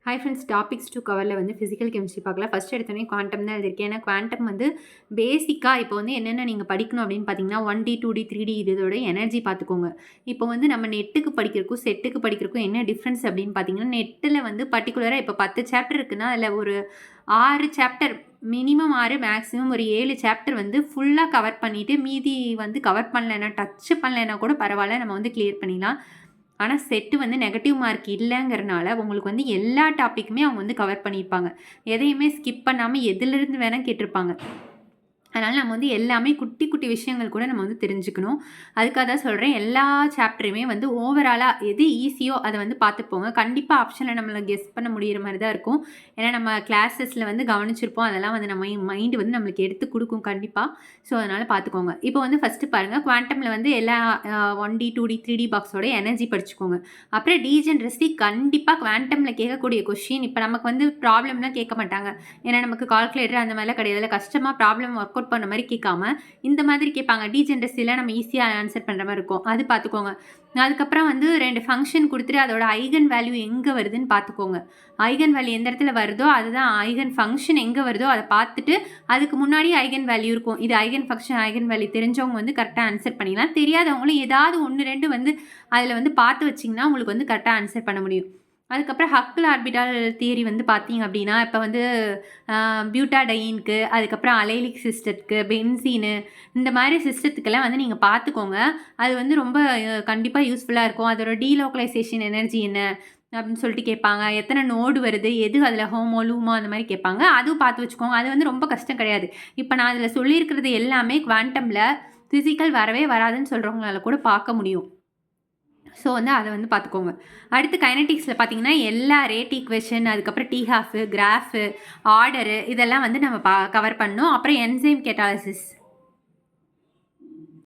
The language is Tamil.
ஹாய் ஃப்ரெண்ட்ஸ், டாபிக்ஸ் டூ கவரில் வந்து ஃபிசிக்கல் கெமிஸ்ட்ரி பார்க்கலாம். ஃபஸ்ட் எடுத்தோடனே குவாண்டம் தான் எழுதியிருக்கேன். ஏன்னா குவாண்டம் வந்து பேசிக்காக இப்போ வந்து என்னென்ன நீங்கள் படிக்கணும் அப்படின்னு பார்த்தீங்கன்னா 1D 2D 3D இதோட எனர்ஜி பார்த்துக்கோங்க. இப்போ வந்து நம்ம நெட்டுக்கு படிக்கிறக்கும் செட்டுக்கு படிக்கிறக்கும் என்ன டிஃப்ரென்ஸ் அப்படின்னு பார்த்தீங்கன்னா, நெட்டில் வந்து பர்டிகுலராக இப்போ 10 சாப்டர் இருக்குன்னா அதில் ஒரு 6 சாப்டர் மினிமம் 6 மேக்ஸிமம் ஒரு 7 சாப்டர் வந்து ஃபுல்லாக கவர் பண்ணிவிட்டு மீதி வந்து கவர் பண்ணலைன்னா டச் பண்ணலைன்னா கூட பரவாயில்ல, நம்ம வந்து கிளியர் பண்ணிடலாம். ஆனால் செட்டு வந்து நெகட்டிவ் மார்க் இல்லைங்கிறனால உங்களுக்கு வந்து எல்லா டாப்பிக்குமே அவங்க வந்து கவர் பண்ணியிருப்பாங்க. எதையுமே ஸ்கிப் பண்ணாமல் எதிலிருந்து வேணால் கேட்டிருப்பாங்க. அதனால் நம்ம வந்து எல்லாமே குட்டி குட்டி விஷயங்கள் கூட நம்ம வந்து தெரிஞ்சுக்கணும். அதுக்காக தான் சொல்கிறேன், எல்லா சாப்டருமே வந்து ஓவராலாக எது ஈஸியோ அதை வந்து பார்த்துப்போங்க. கண்டிப்பாக ஆப்ஷனில் நம்மளை கெஸ் பண்ண முடிகிற மாதிரி தான் இருக்கும். ஏன்னா நம்ம கிளாஸஸில் வந்து கவனிச்சிருப்போம், அதெல்லாம் வந்து நம்ம மைண்டு வந்து நம்மளுக்கு எடுத்து கொடுக்கும் கண்டிப்பாக. ஸோ அதனால் பார்த்துக்கோங்க. இப்போ வந்து ஃபஸ்ட்டு பாருங்கள், குவாண்டமில் வந்து எல்லா 1D 2D 3D பாக்ஸோட எனர்ஜி படிச்சுக்கோங்க. அப்புறம் டீஜென்ரசி கண்டிப்பாக குவாண்டமில் கேட்கக்கூடிய கொஷின். இப்போ நமக்கு வந்து ப்ராப்ளம்லாம் கேட்க மாட்டாங்க, ஏன்னா நமக்கு கால்குலேட்டர் அந்த மாதிரிலாம் கிடையாது. அதில் கஷ்டமாக ப்ராப்ளம் ஒர்க் அவுட் பண்ண மாதிரி கேட்காம இந்த மாதிரி கேட்பாங்க. டீஜென்ரஸியில் நம்ம ஈஸியாக ஆன்சர் பண்ணுற மாதிரி இருக்கும், அது பார்த்துக்கோங்க. அதுக்கப்புறம் வந்து 2 ஃபங்க்ஷன் கொடுத்துட்டு அதோட ஐகன் வேல்யூ எங்கே வருதுன்னு பார்த்துக்கோங்க. ஐகன் வேல்யூ எந்த இடத்துல வருதோ அதுதான் ஐகன் ஃபங்க்ஷன் எங்கே வருதோ அதை பார்த்துட்டு அதுக்கு முன்னாடி ஐகன் வேல்யூ இருக்கும். இது ஐகன் ஃபங்க்ஷன் ஐகன் வேல்யூ தெரிஞ்சவங்க வந்து கரெக்டாக ஆன்சர் பண்ணிக்கலாம். தெரியாதவங்களும் ஏதாவது 1 2 வந்து அதில் வந்து பார்த்து வச்சிங்கன்னா உங்களுக்கு வந்து கரெக்டாக ஆன்சர் பண்ண முடியும். அதுக்கப்புறம் ஹக்கிள் ஆர்பிட்டால் தியரி வந்து பார்த்தீங்க அப்படின்னா, இப்போ வந்து பியூட்டாடைனுக்கு, அதுக்கப்புறம் அலைலிக் சிஸ்டத்துக்கு, பென்சீனு இந்த மாதிரி சிஸ்டத்துக்கெல்லாம் வந்து நீங்கள் பார்த்துக்கோங்க. அது வந்து ரொம்ப கண்டிப்பாக யூஸ்ஃபுல்லாக இருக்கும். அதோட டீலோக்கலைசேஷன் எனர்ஜி என்ன அப்படின்னு சொல்லிட்டு கேட்பாங்க. எத்தனை நோடு வருது, எது அதில் ஹோமோ லூமோ அந்த மாதிரி கேட்பாங்க. அதுவும் பார்த்து வச்சுக்கோங்க. அது வந்து ரொம்ப கஷ்டம் கிடையாது. இப்போ நான் அதில் சொல்லியிருக்கிறது எல்லாமே குவாண்டமில் ஃபிசிக்கல் வரவே வராதுன்னு சொல்கிறவங்களால கூட பார்க்க முடியும். ஸோ வந்து அதை வந்து பார்த்துக்கோங்க. அடுத்து கைனடிக்ஸில் பார்த்தீங்கன்னா எல்லா ரேட் ஈக்குவேஷன், அதுக்கப்புறம் டீஹாஃபு, கிராஃபு, ஆர்டரு இதெல்லாம் வந்து நம்ம கவர் பண்ணணும். அப்புறம் என்சைம் கேட்டாலிசிஸ்